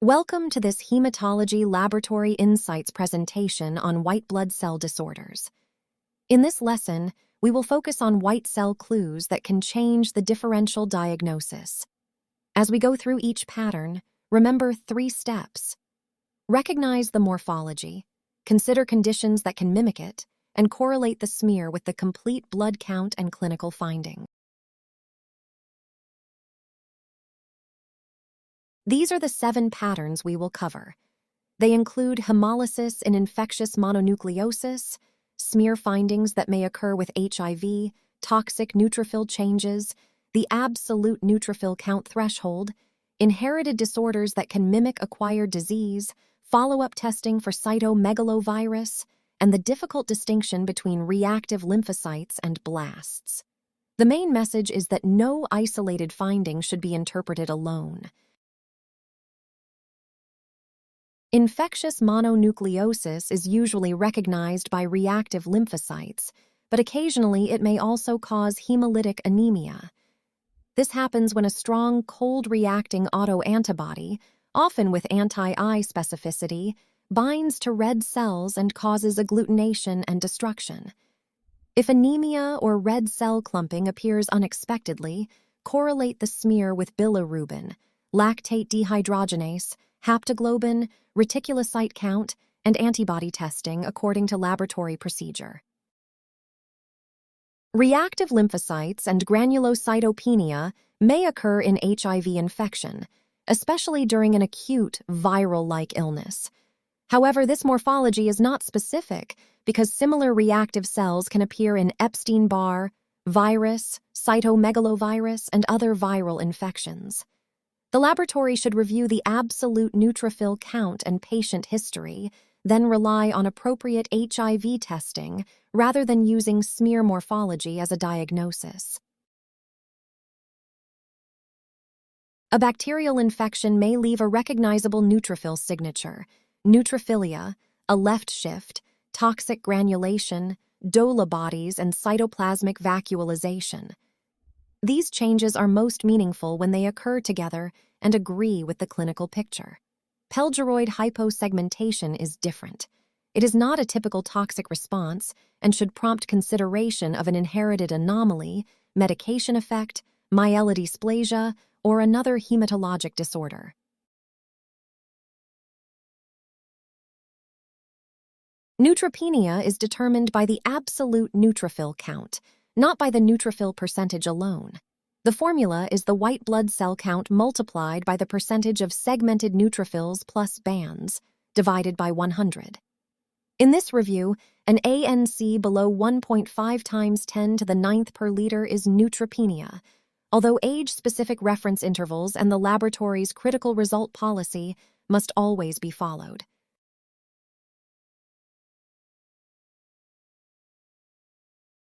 Welcome to this Hematology Laboratory Insights presentation on white blood cell disorders. In this lesson, we will focus on white cell clues that can change the differential diagnosis. As we go through each pattern, remember 3 steps. Recognize the morphology, consider conditions that can mimic it, and correlate the smear with the complete blood count and clinical finding. These are the 7 patterns we will cover. They include hemolysis in infectious mononucleosis, smear findings that may occur with HIV, toxic neutrophil changes, the absolute neutrophil count threshold, inherited disorders that can mimic acquired disease, follow-up testing for cytomegalovirus, and the difficult distinction between reactive lymphocytes and blasts. The main message is that no isolated finding should be interpreted alone. Infectious mononucleosis is usually recognized by reactive lymphocytes, but occasionally it may also cause hemolytic anemia. This happens when a strong cold-reacting autoantibody, often with anti-I specificity, binds to red cells and causes agglutination and destruction. If anemia or red cell clumping appears unexpectedly, correlate the smear with bilirubin, lactate dehydrogenase, haptoglobin, reticulocyte count, and antibody testing according to laboratory procedure. Reactive lymphocytes and granulocytopenia may occur in HIV infection, especially during an acute viral-like illness. However, this morphology is not specific because similar reactive cells can appear in Epstein-Barr, virus, cytomegalovirus, and other viral infections. The laboratory should review the absolute neutrophil count and patient history, then rely on appropriate HIV testing rather than using smear morphology as a diagnosis. A bacterial infection may leave a recognizable neutrophil signature, neutrophilia, a left shift, toxic granulation, DOLA bodies, and cytoplasmic vacuolization. These changes are most meaningful when they occur together and agree with the clinical picture. Pelger-Huët hyposegmentation is different. It is not a typical toxic response and should prompt consideration of an inherited anomaly, medication effect, myelodysplasia, or another hematologic disorder. Neutropenia is determined by the absolute neutrophil count, not by the neutrophil percentage alone. The formula is the white blood cell count multiplied by the percentage of segmented neutrophils plus bands, divided by 100. In this review, an ANC below 1.5 times 10 to the 9th per liter is neutropenia, although age-specific reference intervals and the laboratory's critical result policy must always be followed.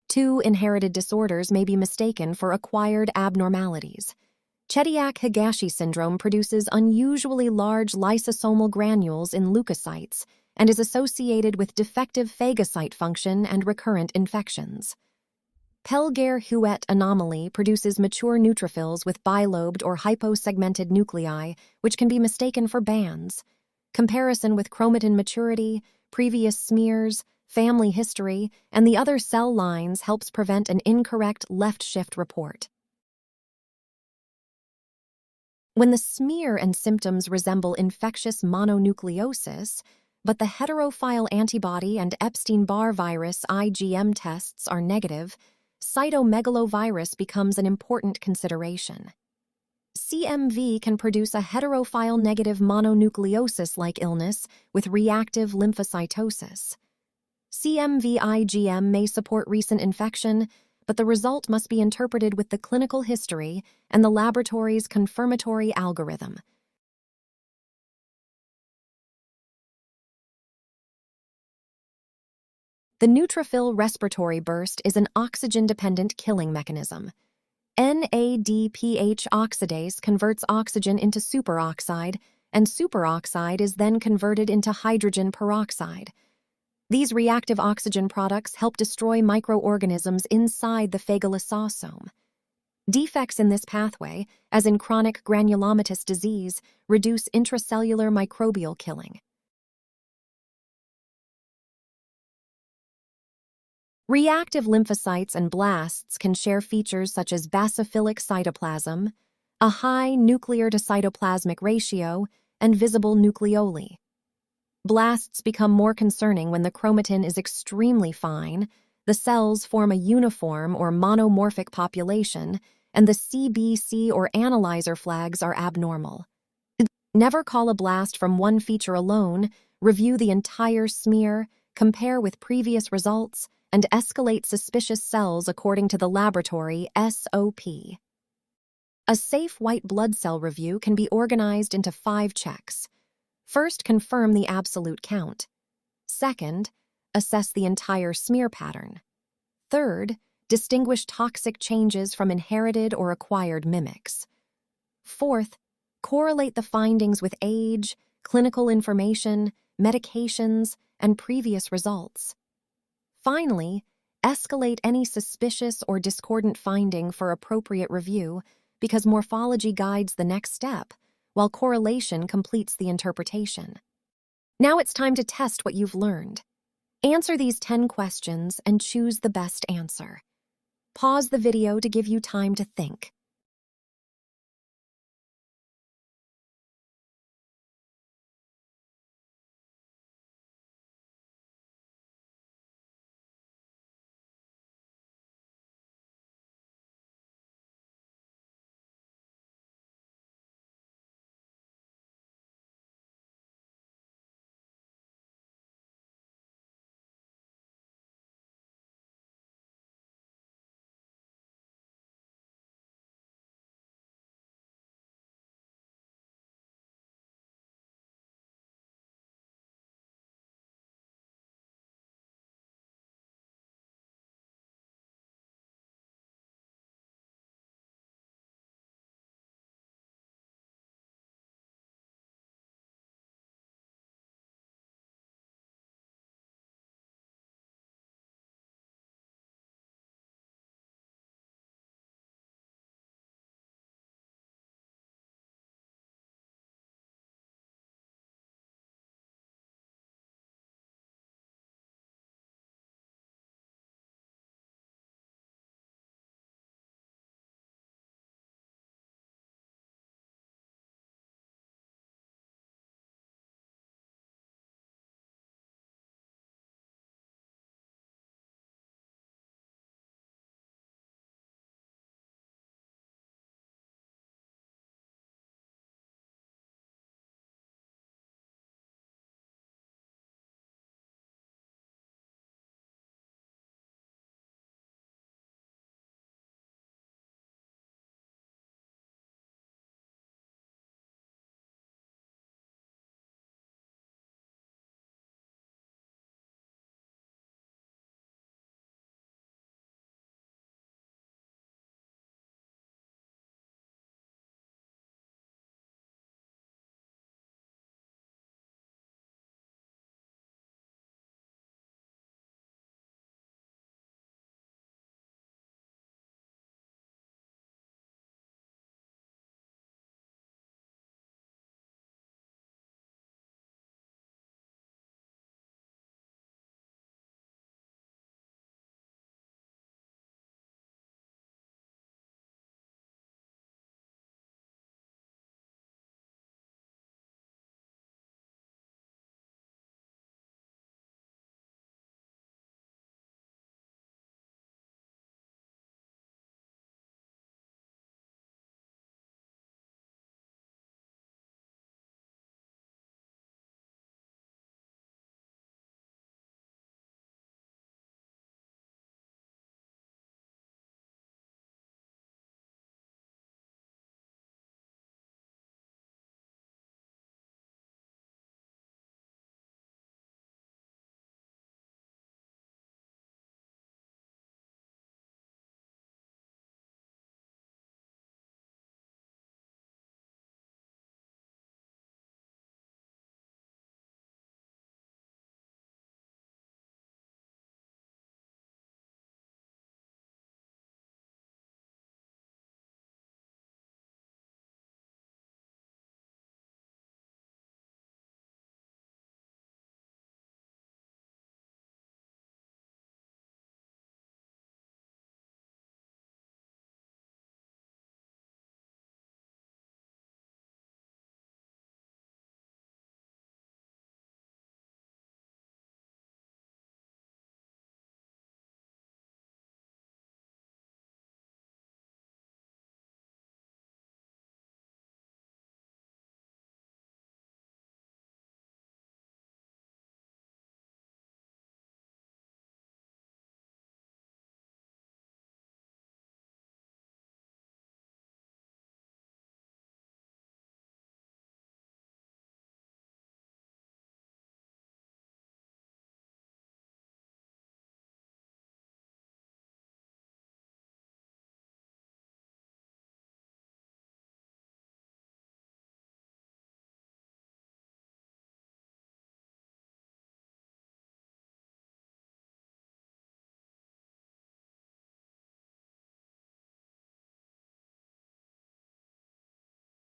Two inherited disorders may be mistaken for acquired abnormalities. Chediak-Higashi syndrome produces unusually large lysosomal granules in leukocytes and is associated with defective phagocyte function and recurrent infections. Pelger-Huët anomaly produces mature neutrophils with bilobed or hyposegmented nuclei, which can be mistaken for bands. Comparison with chromatin maturity, previous smears, family history, and the other cell lines helps prevent an incorrect left-shift report. When the smear and symptoms resemble infectious mononucleosis, but the heterophile antibody and Epstein-Barr virus IgM tests are negative, cytomegalovirus becomes an important consideration. CMV can produce a heterophile negative mononucleosis-like illness with reactive lymphocytosis. CMV IgM may support recent infection, but the result must be interpreted with the clinical history and the laboratory's confirmatory algorithm. The neutrophil respiratory burst is an oxygen-dependent killing mechanism. NADPH oxidase converts oxygen into superoxide, and superoxide is then converted into hydrogen peroxide. These reactive oxygen products help destroy microorganisms inside the phagolysosome. Defects in this pathway, as in chronic granulomatous disease, reduce intracellular microbial killing. Reactive lymphocytes and blasts can share features such as basophilic cytoplasm, a high nuclear-to-cytoplasmic ratio, and visible nucleoli. Blasts become more concerning when the chromatin is extremely fine, the cells form a uniform or monomorphic population, and the CBC or analyzer flags are abnormal. Never call a blast from one feature alone, review the entire smear, compare with previous results, and escalate suspicious cells according to the laboratory SOP. A safe white blood cell review can be organized into 5 checks. First, confirm the absolute count. Second, assess the entire smear pattern. Third, distinguish toxic changes from inherited or acquired mimics. Fourth, correlate the findings with age, clinical information, medications, and previous results. Finally, escalate any suspicious or discordant finding for appropriate review because morphology guides the next step, while correlation completes the interpretation. Now it's time to test what you've learned. Answer these 10 questions and choose the best answer. Pause the video to give you time to think.